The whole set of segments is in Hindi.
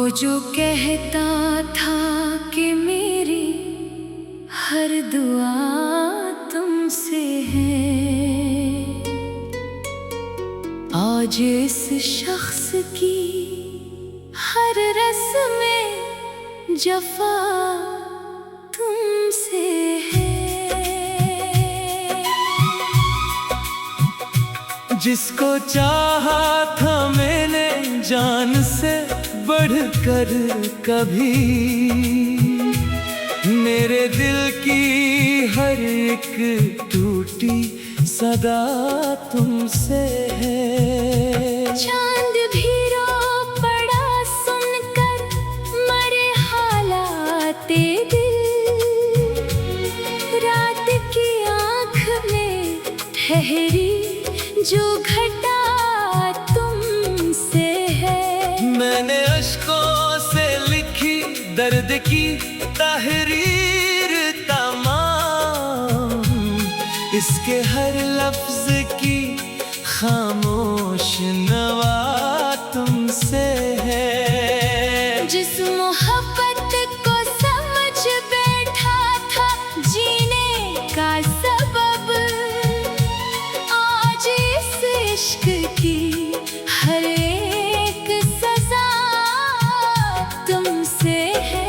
जो कहता था कि मेरी हर दुआ तुमसे है, आज इस शख्स की हर रस्म जफा तुमसे है। जिसको चाहा था मैंने जान से बढ़कर कभी, मेरे दिल की हर एक टूटी सदा तुमसे है। चांद भी रो पड़ा सुनकर मरे हालाते दिल, रात की आँख में ठहरी जो घटा तुमसे है। मैंने अश्कों से लिखी दर्द की तहरीर तमाम, इसके हर लफ्ज की खामोश नवा तुमसे है। जिस मोहब्बत को समझ बैठा था जीने का सबब, आज इस इश्क की हर एक सजा तुमसे है।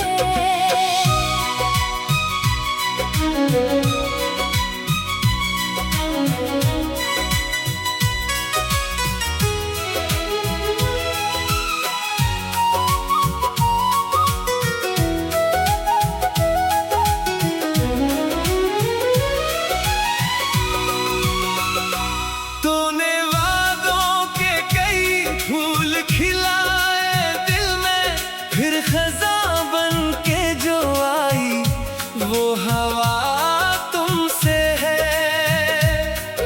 तूने वादों के कई फूल खिलाए दिल में, फिर खज़ां बन के जो आई वो हवा तुमसे है।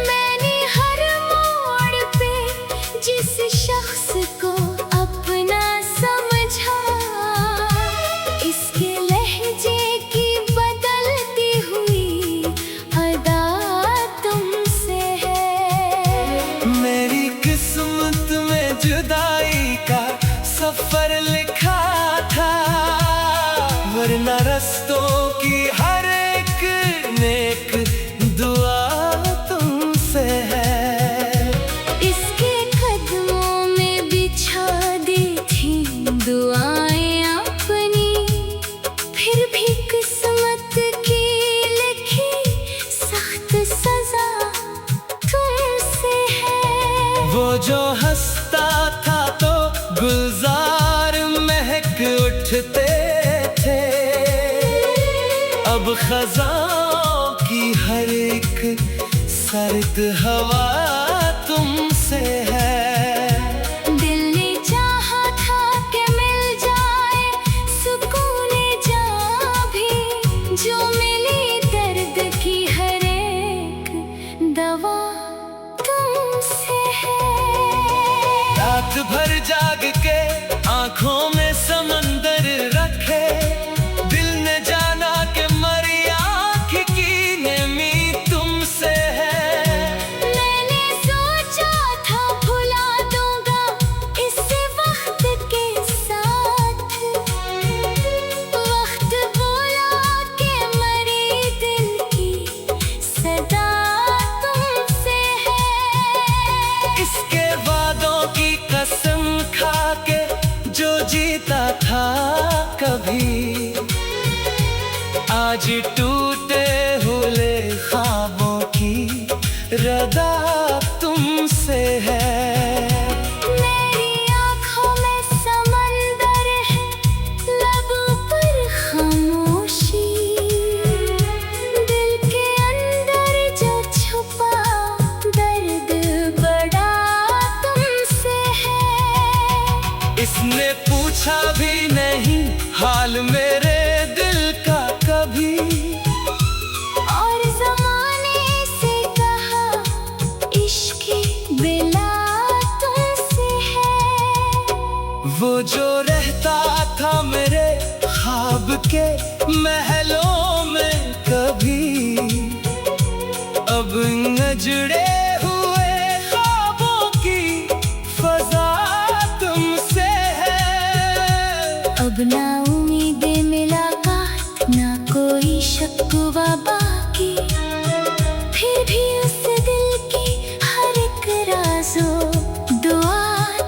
मैंने हर मोड़ पे जिस शख्स को अपना समझा, इसके लहजे की बदलती हुई अदा तुमसे है। मेरी किस्मत में जुदाई का सफर लिखा था, वरना रस्तों की हर एक नेक दुआ तुमसे है। इसके कदमों में बिछा दी थी दुआएं अपनी, फिर भी किस्मत की लिखी सख्त सजा तुमसे है। वो जो हंसता था तो गुलजार महक उठते थे, अब खज़ां की हर एक सर्द हवा तुमसे है। दिल ने चाहा था कि मिल जाए सुकून जहाँ भी, जो मिली दर्द की हर एक दवा तुमसे है। रात भर जाग के आंखों में समंदर रखे, दिल ने जाना कि मरी आँख की नमी तुमसे है। मैंने सोचा था भुला दूंगा इस वक्त के साथ, वक्त बोला कि मरी दिल की सदा तुमसे है। इसके वादों की कसम खा के जो जीता था कभी, आज टूटे हुए ख्वाबों की रदा तुमसे है। मेरी आँखों में समंदर है, लबों पर खामोशी, दिल के अंदर जो छुपा दर्द बड़ा तुमसे है। इसने पूछा भी नहीं हाल मेरे दिल का कभी, और ज़माने से कहा इश्क बिला तुमसे है। वो जो रहता था मेरे ख्वाब के महलों में कभी, अब नजरे हुए ख्वाबों की फजा तुमसे है। ना उम्मीदें मुलाकात, ना कोई शक्वा बाकी, फिर भी उस दिल की हर एक राज़ो दुआ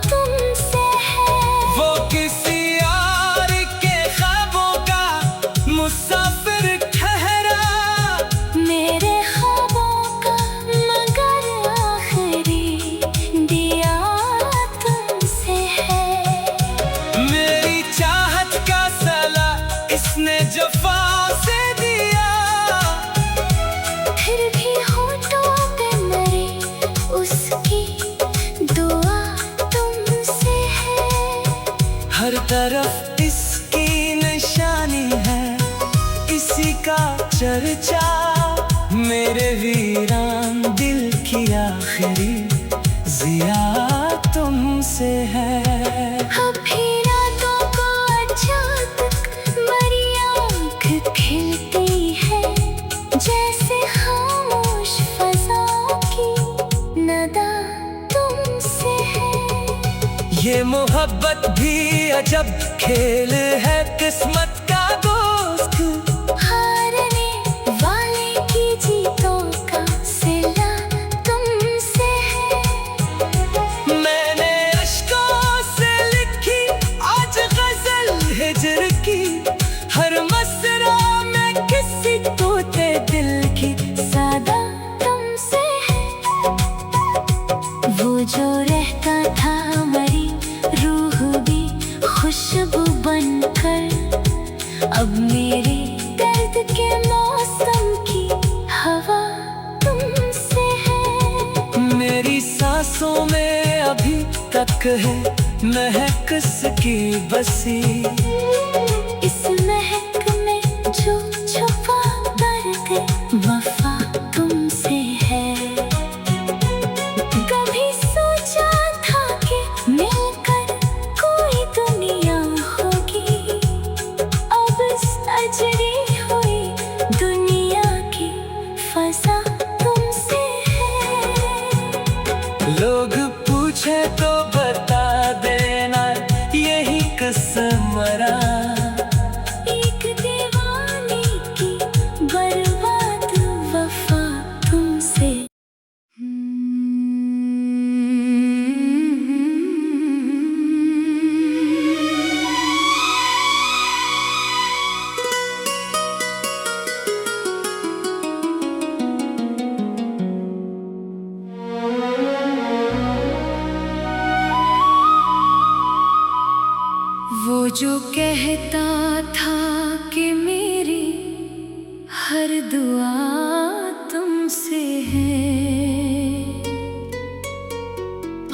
तुमसे है। वो किसी यार के ख्वाबों का मुसाफिर ठहरा, मेरे ख्वाबों का मगर आखिरी दिया तुमसे है। मेरी चाहत का सला इसने जफा से दिया, फिर भी होठों पे मरे उसकी दुआ तुमसे है। हर तरफ इसकी निशानी है, इसी का चर्चा, मेरे वीरान दिल की आखिरी जिया तुमसे है। अभी रातों को अचानक बड़ी आँख खिलती है, जैसे खामोश फज़ा की नदा तुमसे है। ये मोहब्बत भी अजब खेल है, किस्मत का दोस्त, हारने वाले की जीतों का सिला तुमसे है। मैंने अश्कों से लिखी आज गजल हिजर की, हर मसरा में किसी तोते दिल की सादा तुमसे है। वो जो रहता था मरी रूह भी खुशबू बनकर, अब मेरे दर्द के मौसम की हवा तुमसे है। मेरी सांसों में अभी तक है महक की बसी, इस महक में जो छुपा कर गए वफा तुमसे है। कभी सोचा था कि मिलकर कोई दुनिया होगी, अब सजरी हुई दुनिया की फजा तुमसे है। लोग पूछे तो बता देना यही कसम मरा, एक दीवाने की बर्बाद वफा तुमसे। वो जो कहता था कि मेरी हर दुआ तुमसे है,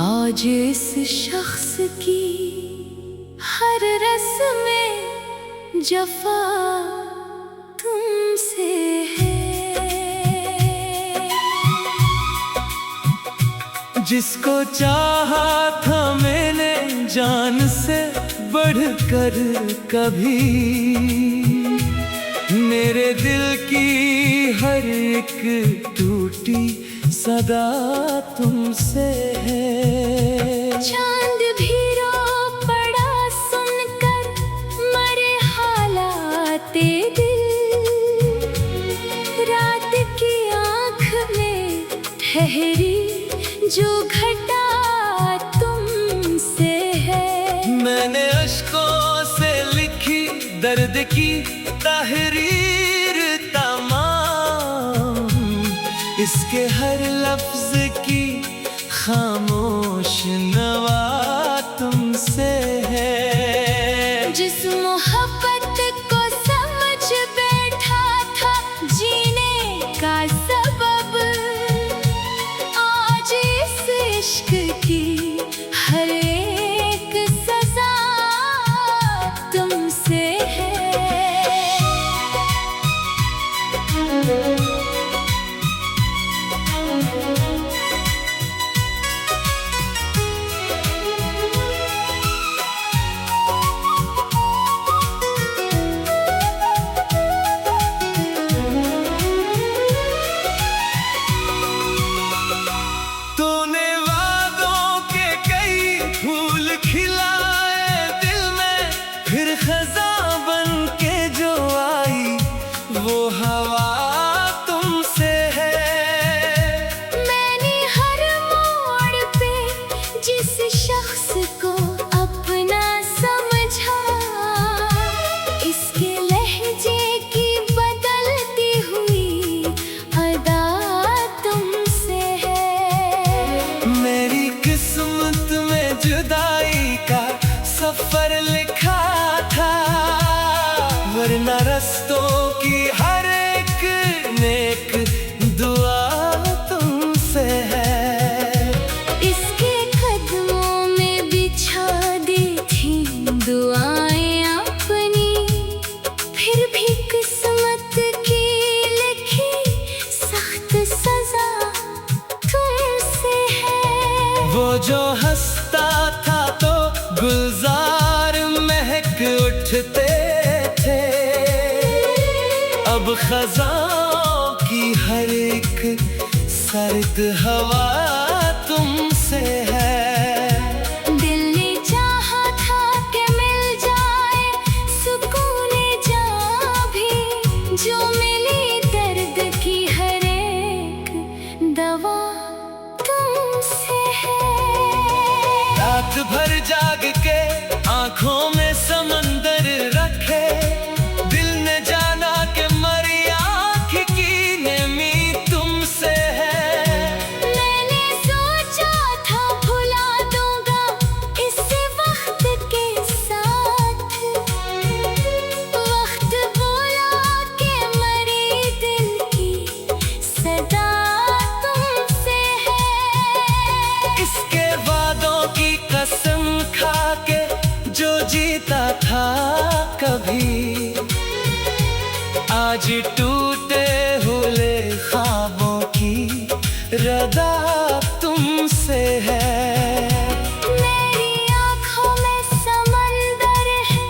आज इस शख्स की हर रस्म जफा तुमसे है। जिसको चाहा था मैंने जान से बढ़कर कभी, मेरे दिल की हर एक टूटी सदा तुमसे है। चांद भी रो पड़ा सुनकर मरे हालाते दिल, रात की आँख में ठहरी जो घटा तुमसे है। मैंने अश्कों से लिखी दर्द की तहरीर तमाम, इसके हर लफ्ज की खामोश नवा तुमसे है। जिस मोहब्बत को समझ बैठा था जीने का सबब, आज इस इश्क की हर एक सजा तुमसे है। जो हंसता था तो गुलजार महक उठते थे, अब खज़ां की हर एक सर्द हवा तुमसे है। दिल ने चाहा था कि मिल जाए सुकून जहाँ भी, जो मिली दर्द की हर एक दवा तुमसे है। रात भर जाग के आंखों में समंदर रखे, दिल ने जाना कि मरी आँख की नेमी तुमसे है। मैंने सोचा था भुला दूंगा इस वक्त के साथ, वक्त बोला कि मरी दिल की सदा तुमसे है। इसके वादों की कसम खा के जो जीता था कभी, आज टूटे हुए ख्वाबों की रदा तुमसे है। मेरी आँखों में समंदर है,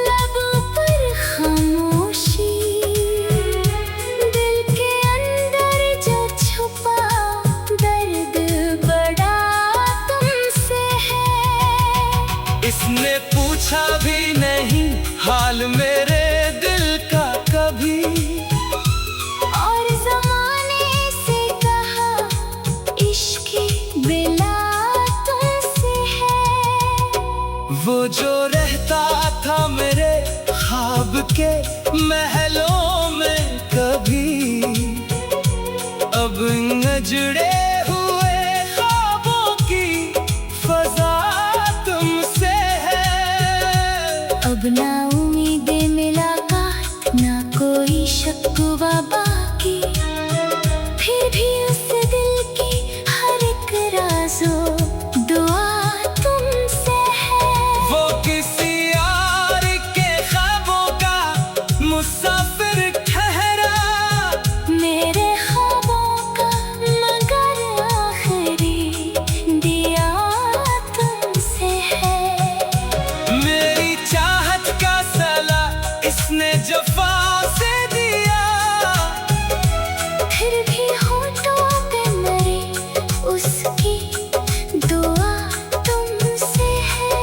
लबों पर खामोशी, दिल के अंदर जो छुपा दर्द बड़ा तुमसे है। इसने पूछा भी नहीं हाल मेरे दिल का कभी, और ज़माने से कहा इश्क बिला तुमसे है। वो जो रहता था मेरे ख्वाब के महलों में कभी, अब नजरे हुए ख्वाबों की फजा तुमसे है। अब ना उम्मीदें मुलाकात, ना कोई शक्वा बाकी, फिर भी उस दिल की हर एक राज़ो दुआ तुमसे है। वो किसी यार के ख्वाबों का मुसाफिर ठहरा, मेरे ख्वाबों का मगर आखिरी दिया तुमसे है। मेरी चाहत का सला इसने जफा से दिया, फिर भी होठों पे मरी उसकी दुआ तुमसे है।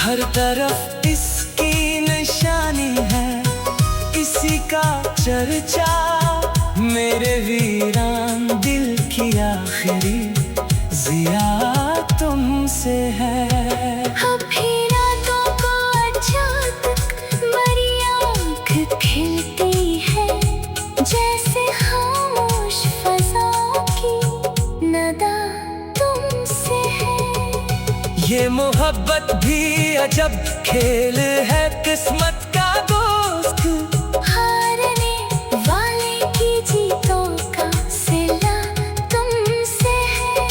हर तरफ इसकी निशानी है, इसी का चर्चा मेरे वीरान दिल की आखिरी जिया तुमसे है। अभी रातों को अचानक मरी आँख खिलती है, जैसे खामोश फज़ाओं की नदा तुमसे है। ये मोहब्बत भी अजब खेल है किस्मत का दोस्त, हारने वाले की जीतों का सिला तुमसे है।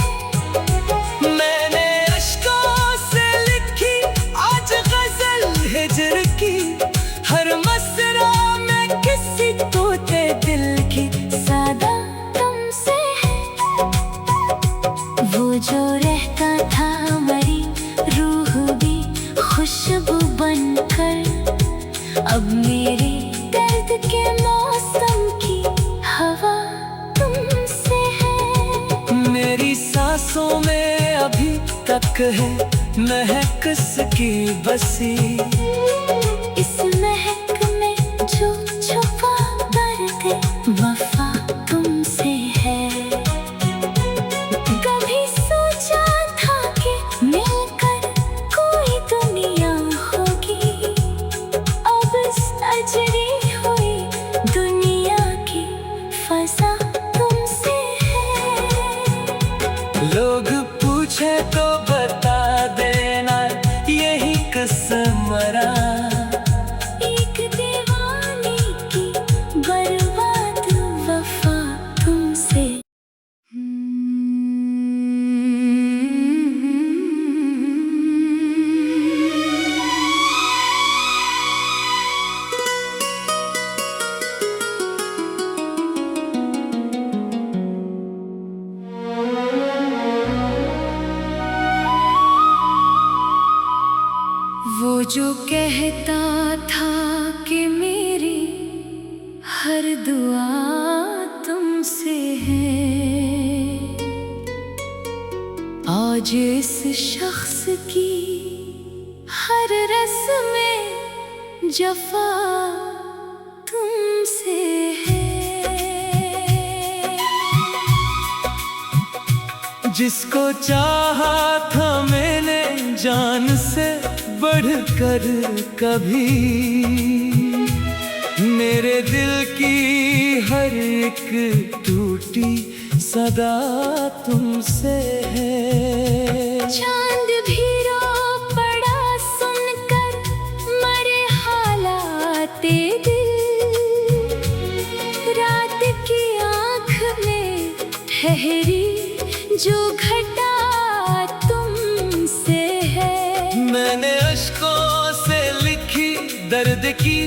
मैंने अश्कों से लिखी आज गजल हिजर की, हर मसरा में किसी टूटे दिल की सदा तुमसे है। वो जो रहता था मरी रूह भी खुशबू बनकर, अब मेरे दर्द के मौसम की हवा तुमसे है। मेरी सांसों में अभी तक है महक की बसी, इस महक में जो छुपा दर्द वफा तुमसे है। कभी सोचा था कि मिलकर कोई दुनिया होगी, अब सजरी हुई दुनिया की फजा तुमसे है। लोग पूछे तो बता देना यही कसम मरा, एक दीवाने की बर्बाद वफा तुमसे। जो कहता था कि मेरी हर दुआ तुमसे है, आज इस शख्स की हर रस्म जफा तुमसे है। जिसको चाहा था मैंने जान से बढ़कर कभी, मेरे दिल की हर एक टूटी सदा तुमसे है। चांद भी रो पड़ा सुनकर मरे हालाते दिल, रात की आँख में ठहरी जो घटा तुमसे है। मैंने अश्कों से लिखी दर्द की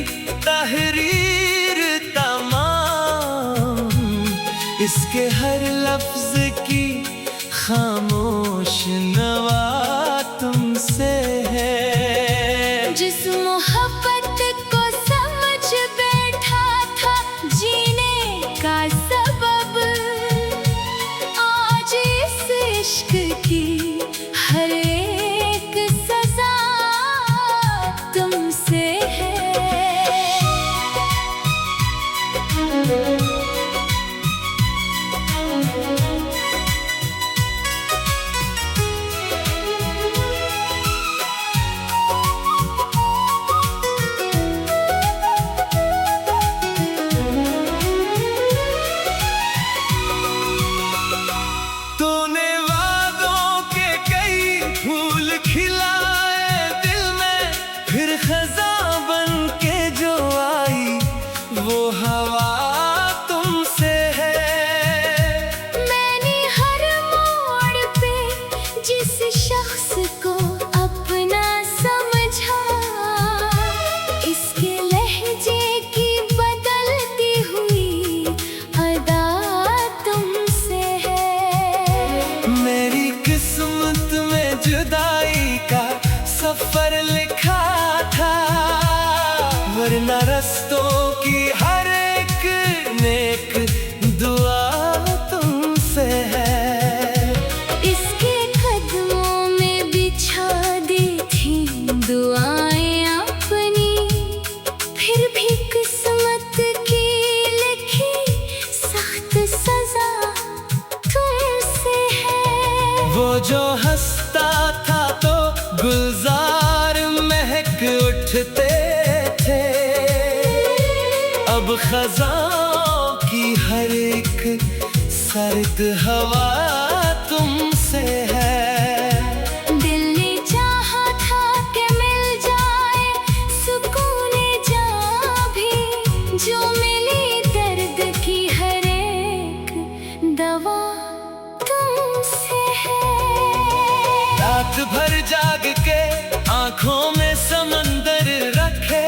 तहरीर तमाम, इसके हर लफ्ज की खामोश नवा तुमसे है। जिस मोहब्बत को समझ बैठा था जीने का सबब, आज इस इश्क की हर एक सजा तुमसे है। तूने वादों के कई फूल खिलाए दिल में, फिर खज़ां बन के जो आई वो हवा तुमसे है। मैंने हर मोड़ पे जिस शख्स को अपना समझा, इसके लहजे की बदलती हुई अदा तुमसे है। मेरी किस्मत में जुदाई का सफर लिखा था, वरना रस्तों की हर एक नेक दुआ तुमसे है। इसके कदमों में बिछा दी थी दुआएं अपनी, फिर भी किस्मत की लिखी सख्त सजा तुमसे है। वो जो हंसता था तो गुलजार महक उठते थे, अब खज़ां की हर एक सर्द हवा तुमसे है। दिल ने चाहा था कि मिल जाए सुकून जहाँ भी, जो मिली दर्द की हर एक दवा तुमसे है। रात भर जाग के आंखों में समंदर रखे,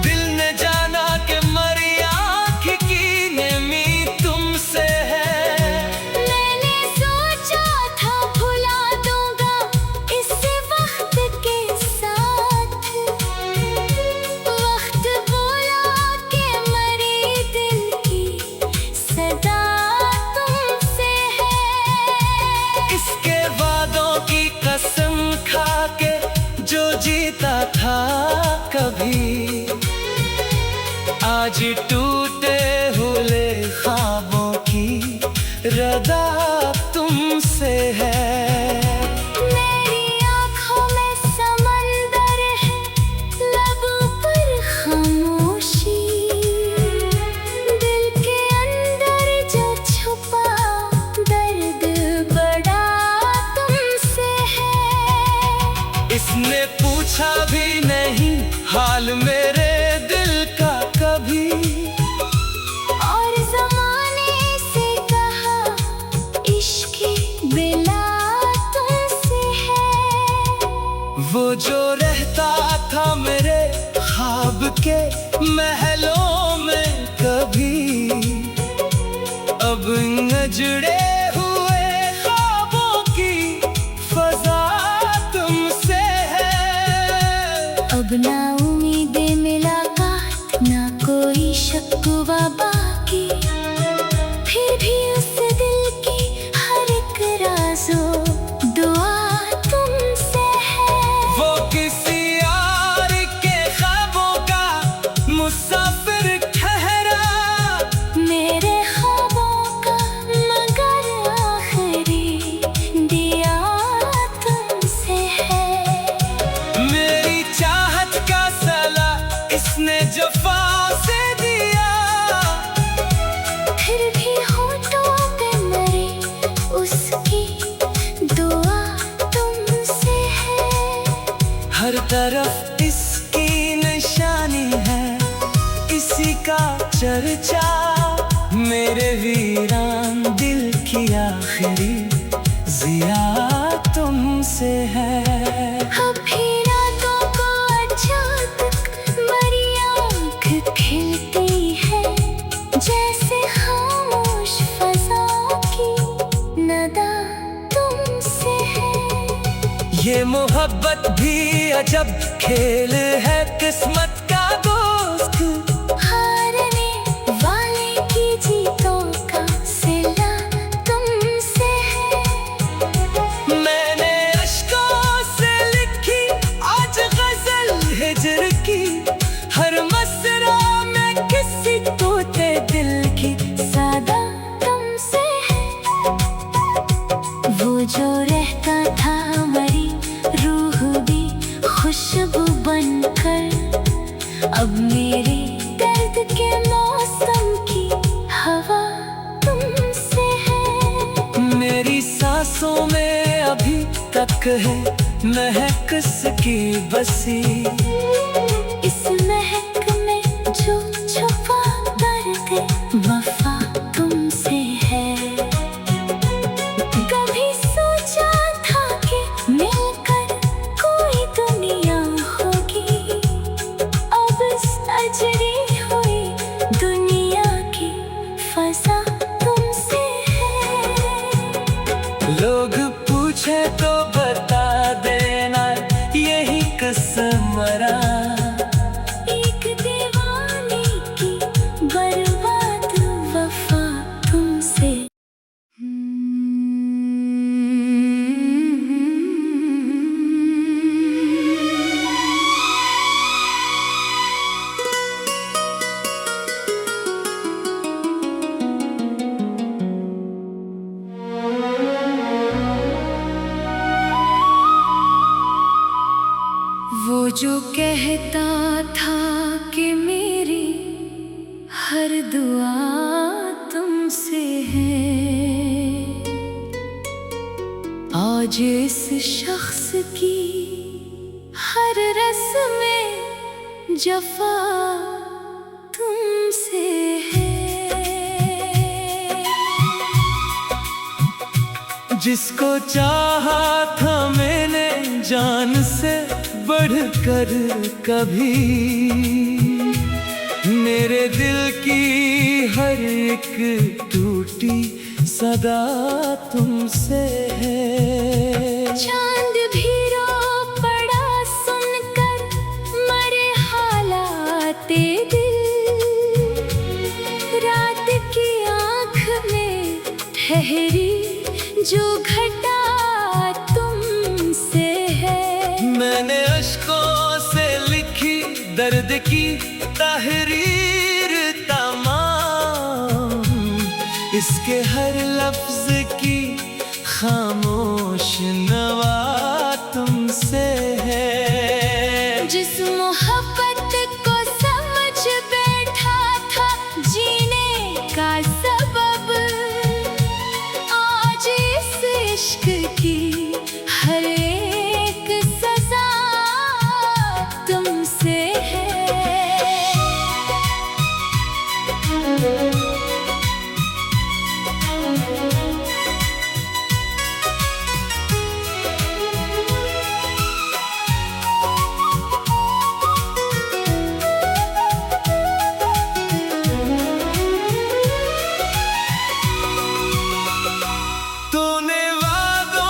दिल ने जाना कि मरी आँख की नेमी तुमसे है। मैंने सोचा था भुला दूंगा इसे वक्त के साथ, वक्त बोला कि मरी दिल की सदा तुमसे है। इसके वादों की कसम खा के जो जीता था कभी, आज टूटे हुए ख्वाबों की रदा तुमसे है। मेरी आँखों में समंदर है, लबों पर खामोशी, दिल के अंदर जो छुपा दर्द बड़ा तुमसे है। इसने पूछा भी नहीं हाल मेरे दिल का कभी, और ज़माने से कहा इश्क बिला तुमसे है। वो जो रहता था मेरे ख्वाब के महलों में कभी, अब नजरे हुए ख्वाबों की फजा तुमसे है। अब ना उम्मीदें मुलाकात, ना कोई शक्वा बाकी, फिर भी उस दिल की हर एक राज़ो दुआ तुमसे है। वो किसी यार के ख्वाबों का मुसाफिर ठहरा, मेरे ख्वाबों का मगर आखिरी दिया तुमसे है। मेरी चाहत का सला इसने जफा से दिया, फिर भी होठों पे मरी उसकी दुआ तुमसे है। हर तरफ इसकी निशानी है, इसी का चर्चा, मेरे वीरान दिल की आखिरी जिया तुमसे है। अभी रातों को अचानक मेरी आँख खिलती है, जैसे खामोश फज़ा की नदा तुमसे है। ये मोहब्बत भी अजब खेल है, किस्मत का दोस्त, हारने वाले की जीतों का सिला तुमसे है। मैंने अश्कों से लिखी आज गजल हिजर की, हर मसरा में किसी तोते दिल की सादा तुमसे है। वो जो रहता था मरी रूह भी खुशबू बनकर, अब मेरे दर्द के मौसम की हवा तुमसे है। मेरी सांसों में अभी तक है महक इसकी बसी, इस महक में जो छुपा दर्द वफा तुमसे है। कभी सोचा था कि मिलकर कोई दुनिया होगी, अब सजरी हुई दुनिया की फज़ा तुमसे है। लोग पूछे तो बता देना यही कसम मरा, एक दीवाने की बर्बाद वफा तुमसे। वो जो कहता था कि मेरी हर दुआ तुमसे है, आज इस शख्स की हर रस्म जफा तुमसे है। जिसको चाहा था मैंने जान से बढ़कर कभी, मेरे दिल की हर एक टूटी सदा तुमसे है। चांद भी रो पड़ा सुनकर मरे हालाते दिल, रात की आँख में ठहरी जो घटा तुमसे है। मैंने अश्कों से लिखी दर्द की तहरीर तमाम, इसके हर लफ्ज की खामोश नवा तुमसे है। जिस मोहब्बत को समझ बैठा था जीने का सबब, आज इस इश्क की हर एक सजा तुमसे है। तूने वादों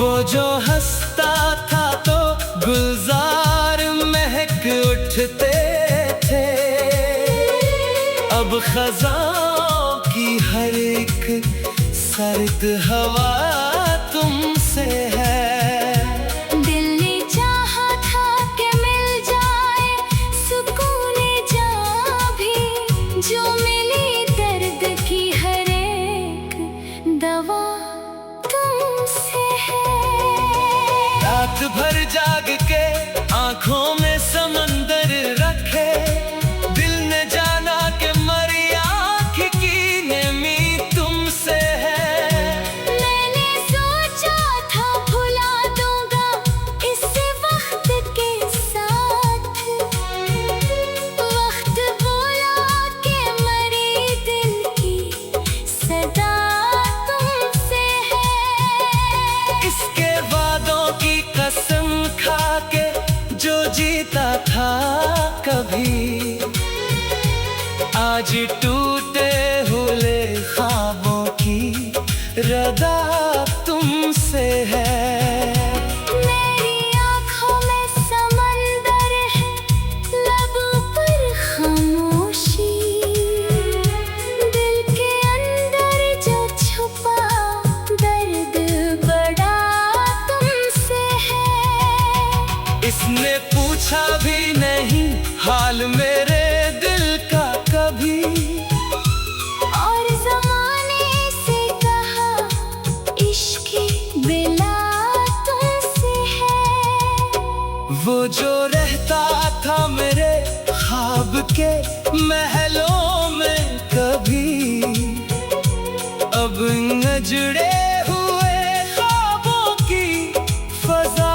वो जो हंसता था तो गुलजार महक उठते थे, अब खज़ां की हर एक सर्द हवा तुमसे है। दिल ने चाहा था कि मिल जाए सुकून जहाँ भी, जो मिली दर्द की हर एक दवा तुमसे है। रात भर जाग के आंखों में समंदर रखे, दिल ने जाना कि मरी आँख की नेमी तुमसे है। मैंने सोचा था भुला दूंगा इस वक्त के साथ, वक्त बोला कि मरी दिल की सदा तुमसे है। इसके वादों की कसम खा के जो जीता था कभी, आज टूटे हुए ख्वाबों की रदा तुमसे है। मेरी आँखों में समंदर है, लबों पर खामोशी, दिल के अंदर जो छुपा दर्द बड़ा तुमसे है। इसने पूछा भी नहीं हाल मेरे दिल का कभी, और ज़माने से कहा इश्क बिला तुमसे है। वो जो रहता था मेरे ख्वाब के महलों में कभी, अब नजरे हुए ख्वाबों की फजा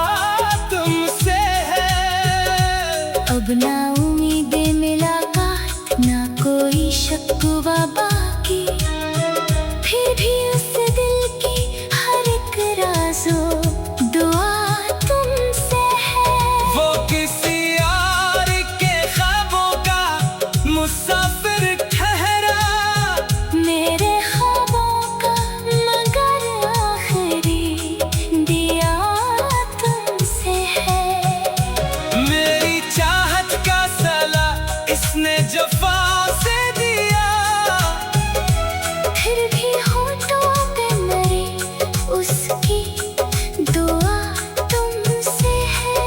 तुमसे है। अब ना उम्मीदें मुलाकात, ना कोई शक्वा बाकी, फिर भी उस दिल की हर एक राज़ो दुआ तुमसे है। वो किसी यार के ख्वाबों का मुसाफिर ठहरा, मेरे ख्वाबों का मगर आखिरी दिया तुमसे है। मेरी चाहत का सला इसने जफा से दिया, फिर भी होठों पे मरे उसकी दुआ तुमसे है।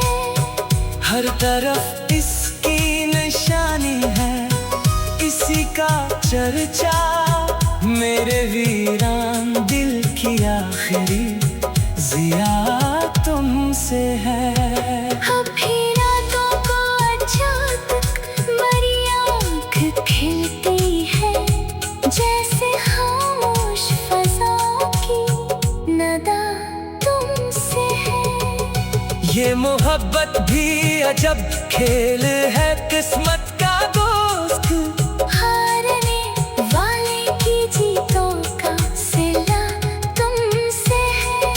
हर तरफ इसकी निशानी है, इसी का चर्चा, मेरे वीरान दिल की आखिरी जिया तुमसे है। अभी रातों को अचानक मरी आँख खिलती है, जैसे खामोश फज़ा की नदा तुमसे है। ये मोहब्बत भी अजब खेल है, किस्मत का दोस्त, हारने वाले की जीतों का सिला तुमसे है।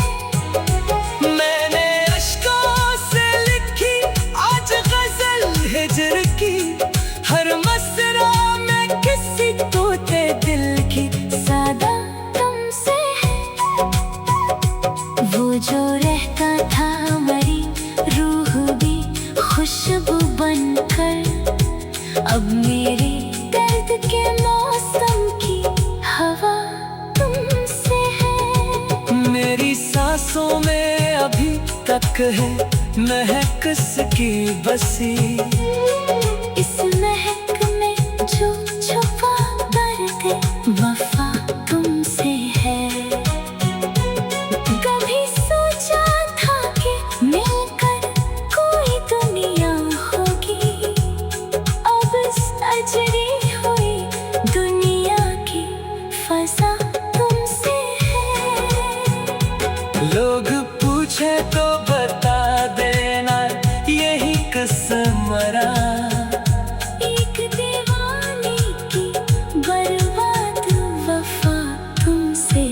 मैंने अश्कों से लिखी आज गजल हिजर की, हर मसरा में किसी तोते दिल की सादा तुमसे है। वो जो रहता था मरी रूह भी खुशबू बनकर, अब मेरे दर्द के मौसम की हवा तुमसे है। मेरी सांसों में अभी तक है महक इसकी बसी, इस महक में जो छुपा दर्द वफा तुमसे है। कभी सोचा था कि मिलकर कोई दुनिया होगी, अब सजरी हुई दुनिया की फजा तुमसे है। लोग पूछे तो बता देना यही कसम मरा, एक दीवाने की बर्बाद वफा तुमसे।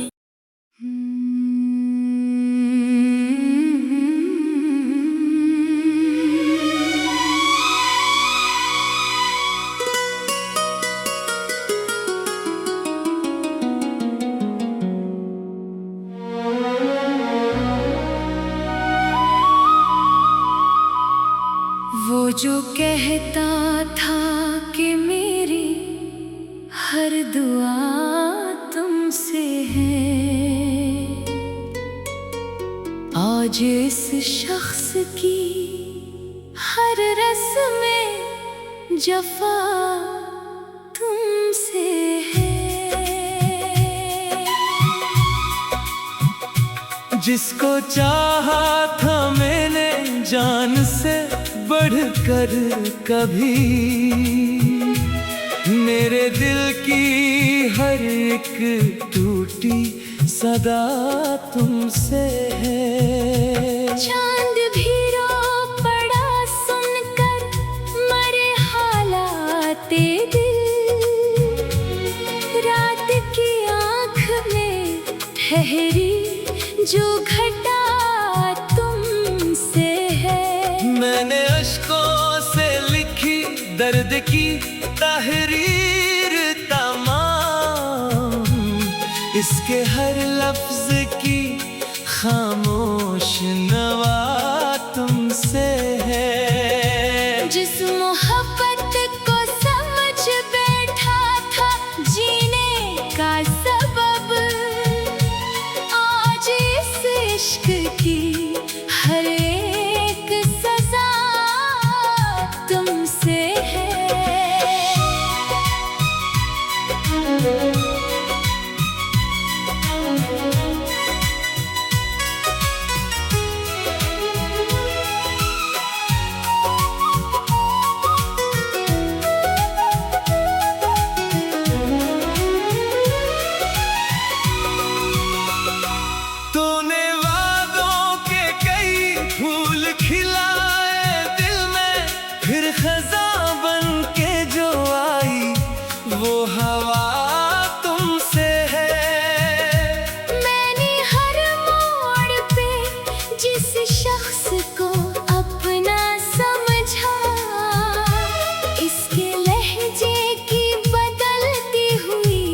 जो कहता था कि मेरी हर दुआ तुमसे है, आज इस शख्स की हर रस्म जफा तुमसे है। जिसको चाहा था मैंने जान से बढ़कर कभी, मेरे दिल की हर एक टूटी सदा तुमसे है। चांद भी रो पड़ा सुनकर मरे हालाते दिल, रात की आँख में ठहरी जो घटा तुमसे है। मैंने अश्कों से लिखी दर्द की तहरीर तमाम, इसके हर लफ्ज की खामोश नवा तुमसे है। जिस मोहब्बत को समझ बैठा था जीने का सबब, आज इस इश्क की हर एक सजा तुमसे है। तूने वादों के कई फूल खिलाए दिल में, फिर खज़ां बन के जो आई वो हवा तुमसे है। मैंने हर मोड़ पे जिस शख्स को अपना समझा, इसके लहजे की बदलती हुई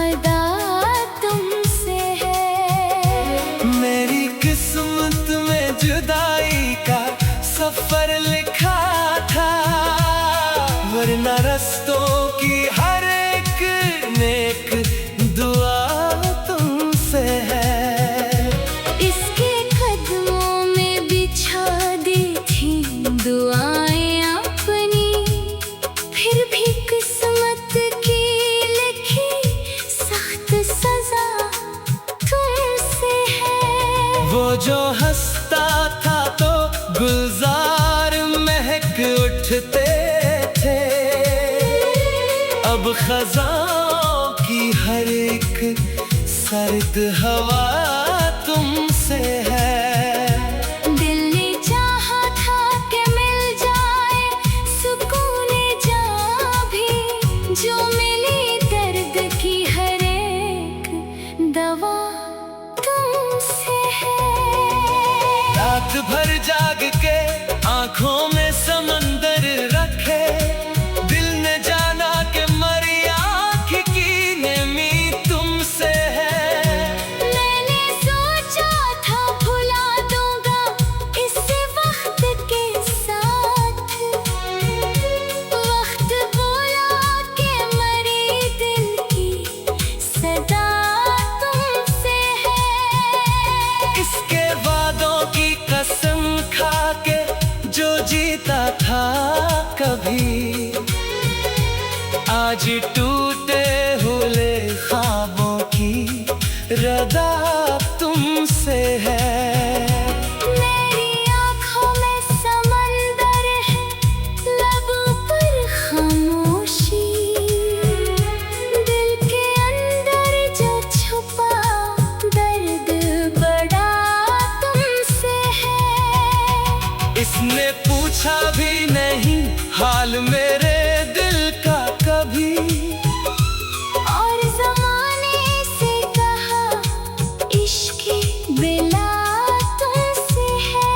अदा तुमसे है। मेरी किस्मत में जुदाई का सफर लिखा था, वरना रस्तों की हर एक नेक दुआ तुमसे है। इसके कदमों में बिछा दी थी दुआएं अपनी, फिर भी किस्मत की लिखी सख्त सजा तुमसे है। वो जो हंसता था तो गुलजार महक उठते थे, अब खज़ां की हर एक सर्द हवा तुमसे है। दिल ने चाहा था कि मिल जाए सुकून जहाँ भी, जो मिली दर्द की हर एक दवा तुमसे है। रात भर जाग के आंखों में समंदर रखे, दिल ने जाना कि मरी आँख की नमी तुमसे है। मैंने सोचा था भुला दूंगा इस वक्त के साथ, वक्त बोला कि मरी दिल की सदा तुमसे है। इसके वादों की कसम खा के जो जीता था कभी, आज टूटे हुए ख्वाबों की रदा तुमसे है। मेरी आँखों में समंदर है, लबों पर खामोशी, दिल के अंदर जो छुपा दर्द बड़ा तुमसे है। इसने पूछा भी नहीं हाल मेरे दिल का कभी, और ज़माने से कहा इश्क बिला तुमसे है।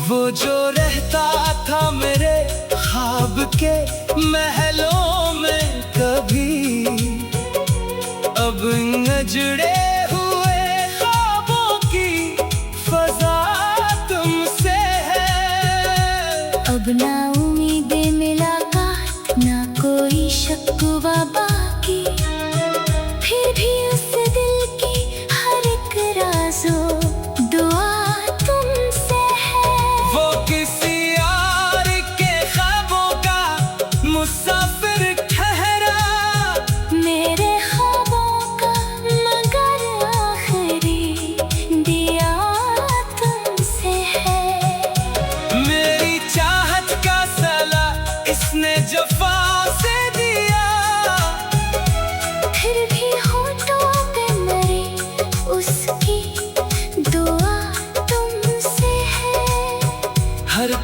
वो जो रहता था मेरे ख्वाब के महलों में कभी, अब नजरे हुए ख्वाबों की फजा तुमसे है।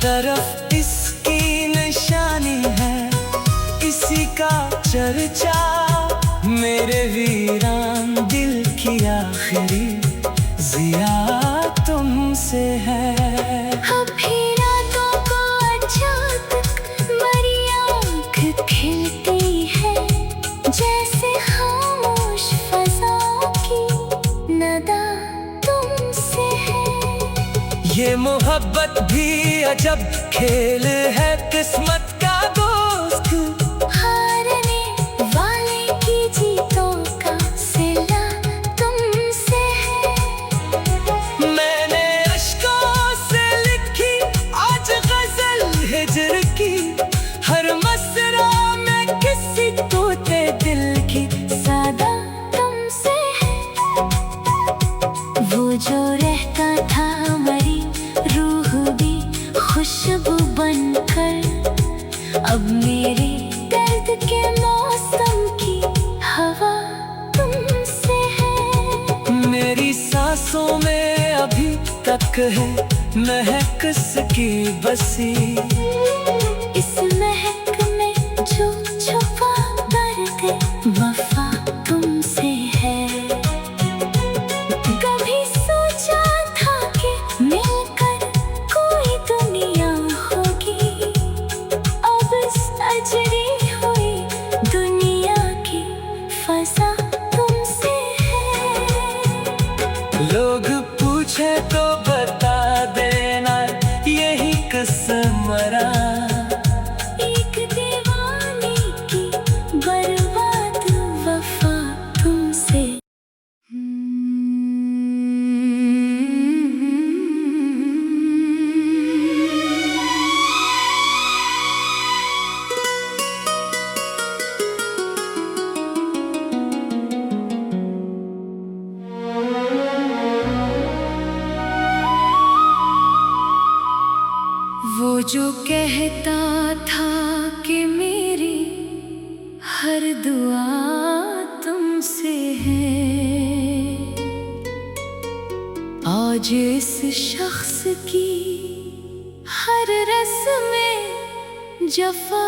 तरफ इसकी निशानी है, इसी का चर्चा मेरे वीरान दिल की आखिरी जिया तुमसे है। अभी रातों को अचानक मेरी आँख खिलती है, जैसे खामोश फज़ा की नदा तुमसे है। ये मोहब्बत भी अजब खेल है, किस्मत का दोस्त हारने वाले की जीतों का सिला तुमसे है। मैंने अश्कों से लिखी आज गजल हिजर की, हर मसरा में किसी तोते दिल की सादा तुमसे है। वो जो रहता था मरी रूह भी खुशबू बनकर, अब मेरे दर्द के मौसम की हवा तुमसे है। मेरी सांसों में अभी तक है महक इसकी बसी, इस महक में जो छुपा कर गए वफा तुमसे है। कभी सोचा था कि मिलकर कोई दुनिया होगी, अब सजरी हुई दुनिया की फज़ा तुमसे है। लोग पूछे तो बता देना यही कसम मरा, एक दीवाने की बर्बाद वफा तुमसे। वो जो कहता था कि मेरी हर दुआ तुमसे है, आज इस शख्स की हर रस्म में जफा